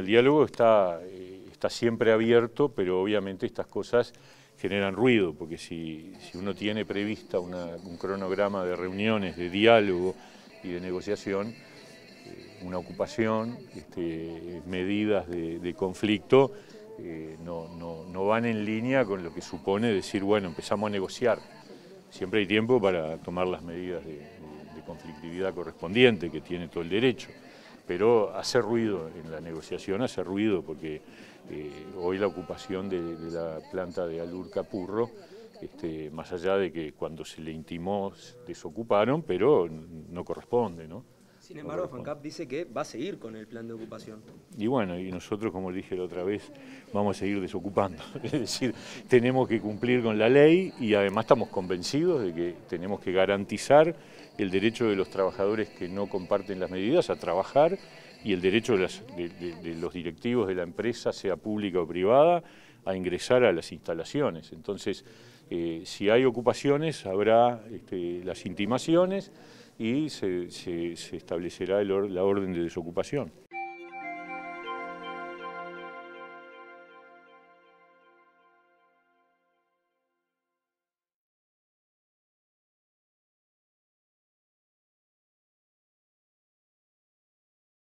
El diálogo está siempre abierto, pero obviamente estas cosas generan ruido, porque si uno tiene prevista un cronograma de reuniones, de diálogo y de negociación, una ocupación, medidas de conflicto, no van en línea con lo que supone decir, bueno, empezamos a negociar. Siempre hay tiempo para tomar las medidas de conflictividad correspondiente, que tiene todo el derecho. Pero hace ruido en la negociación, hace ruido porque hoy la ocupación de la planta de Alur-Capurro, más allá de que cuando se le intimó desocuparon, pero no corresponde, ¿no? Sin embargo, FANCAP dice que va a seguir con el plan de ocupación. Y bueno, y nosotros, como dije la otra vez, vamos a seguir desocupando. Es decir, tenemos que cumplir con la ley y además estamos convencidos de que tenemos que garantizar el derecho de los trabajadores que no comparten las medidas a trabajar y el derecho de los directivos de la empresa, sea pública o privada, a ingresar a las instalaciones. Entonces, si hay ocupaciones, habrá las intimaciones y se establecerá la orden de desocupación.